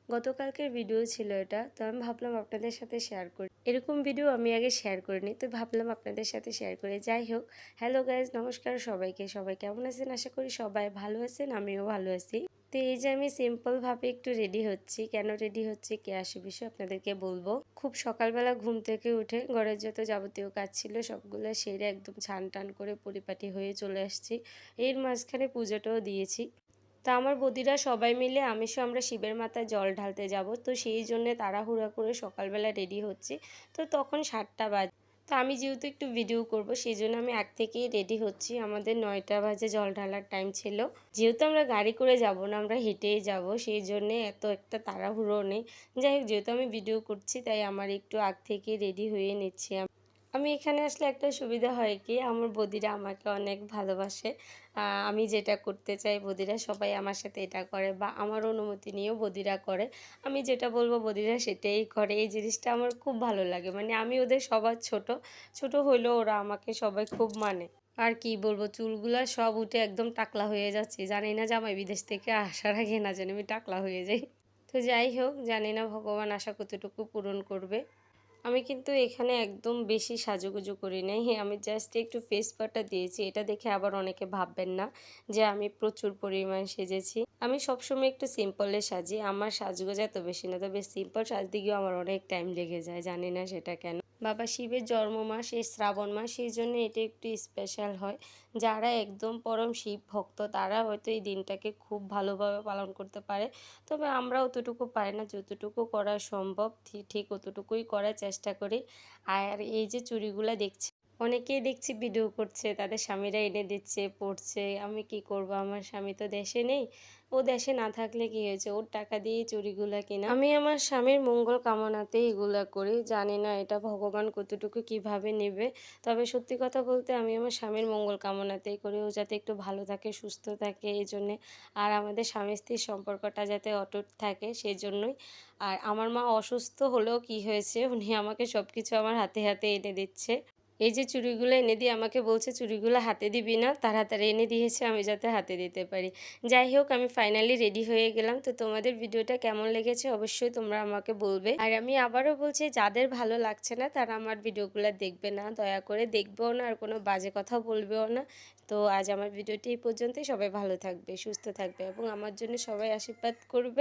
গতকালকের ভিডিও ছিল এটা, তো আমি ভাবলাম আপনাদের সাথে শেয়ার করি। এরকম ভিডিও আমি আগে শেয়ার করিনি, তো ভাবলাম আপনাদের সাথে শেয়ার করি। যাই হোক, হ্যালো গাইজ, নমস্কার সবাইকে। সবাই কেমন আছেন? আশা করি সবাই ভালো আছেন, আমিও ভালো আছি। তো এই যে আমি সিম্পলভাবে একটু রেডি হচ্ছি। কেন রেডি হচ্ছি, কে আসে বিষয় আপনাদেরকে বলবো। খুব সকালবেলা ঘুম থেকে উঠে ঘরের যত যাবতীয় কাজ ছিল সবগুলো সেরে একদম ছান টান করে পরিপাটি হয়ে চলে আসছি। এর মাঝখানে পুজোটাও দিয়েছি। তা আমার বৌদিরা সবাই মিলে আমরা শিবের মাথায় জল ঢালতে যাব, তো সেই জন্যে তাড়াহুড়া করে সকালবেলা রেডি হচ্ছি। তো তখন 7টা বাজে। তো আমি যেহেতু একটু ভিডিও করব, সেই জন্য আমি আগ থেকেই রেডি হচ্ছি। আমাদের 9টা বাজে জল ঢালার টাইম ছিল। যেহেতু আমরা গাড়ি করে যাব না, আমরা হেঁটেই যাব, সেই জন্যে এত একটা তাড়াহুড়ো নেই। যাই হোক, যেহেতু আমি ভিডিও করছি তাই আমার একটু আগ থেকেই রেডি হয়ে নিচ্ছি। আমি এখানে আসলে একটা সুবিধা হয় কি, আমার বৌদিরা আমাকে অনেক ভালোবাসে। আমি যেটা করতে চাই বৌদিরা সবাই আমার সাথে এটা করে, বা আমার অনুমতি নিয়েও বৌদিরা করে। আমি যেটা বলবো বৌদিরা সেটাই করে। এই জিনিসটা আমার খুব ভালো লাগে। মানে আমি ওদের সবার ছোট, ছোট হইলেও ওরা আমাকে সবাই খুব মানে। আর কি বলবো, চুলগুলা সব উঠে একদম টাকলা হয়ে যাচ্ছে। জানি না জামাই বিদেশ থেকে আসার আগে না জানি আমি টাকলা হয়ে যাই। তো যাই হোক, জানি না ভগবান আশা কতটুকু পূরণ করবে। আমি কিন্তু এখানে একদম বেশি সাজুগুজু করি নাই। হ্যাঁ, আমি জাস্ট একটু ফেস পাউডার দিয়েছি। এটা দেখে আবার অনেকে ভাববেন না যে আমি প্রচুর পরিমাণ সেজেছি। আমি সবসময় একটু সিম্পলে সাজি। আমার সাজগোজ এত বেশি না, তবে সিম্পল সাজতে গিয়েও আমার অনেক টাইম লেগে যায়, জানি না সেটা কেন। বাবা শিবের জন্ম মাস এই শ্রাবণ মাস, সেই জন্য এটা একটু স্পেশাল হয়। যারা একদম পরম শিব ভক্ত তারা হয়তো এই দিনটাকে খুব ভালোভাবে পালন করতে পারে। তবে আমরা অতটুকু পারি না, যতটুকু করা সম্ভব ঠিক অতটুকুই করার চেষ্টা করি। আর এই যে চুড়িগুলো দেখছি, অনেকেই দেখছি ভিডিও করছে, তাদের স্বামীরা এনে দিচ্ছে, পড়ছে। আমি কি করব, আমার স্বামী তো দেশে নেই। ও দেশে না থাকলে কি হয়েছে, ওর টাকা দিয়ে চুড়িগুলা কিনা। আমি আমার স্বামীর মঙ্গল কামনাতেই এগুলা করি। জানি না এটা ভগবান কতটুকু কিভাবে নেবে, তবে সত্যি কথা বলতে আমি আমার স্বামীর মঙ্গল কামনাতেই করি। ও যাতে একটু ভালো থাকে, সুস্থ থাকে, এই জন্যে। আর আমাদের স্বামী স্ত্রীর সম্পর্কটা যাতে অটুট থাকে সেই জন্যই। আর আমার মা অসুস্থ হলেও কি হয়েছে, উনি আমাকে সব কিছু আমার হাতে হাতে এনে দিচ্ছে। এই যে চুড়িগুলো এনে দিয়ে আমাকে বলছে চুড়িগুলো হাতে দিবি না, তাড়াতাড়ি এনে দিয়েছে আমি যাতে হাতে দিতে পারি। যাই হোক, আমি ফাইনালি রেডি হয়ে গেলাম। তো তোমাদের ভিডিওটা কেমন লেগেছে অবশ্যই তোমরা আমাকে বলবে। আর আমি আবারও বলছি, যাদের ভালো লাগছে না তারা আমার ভিডিওগুলো দেখবে না, দয়া করে দেখবেও না, আর কোনো বাজে কথা বলবেও না। তো আজ আমার ভিডিওটি এই পর্যন্তই। সবাই ভালো থাকবে, সুস্থ থাকবে এবং আমার জন্য সবাই আশীর্বাদ করবে।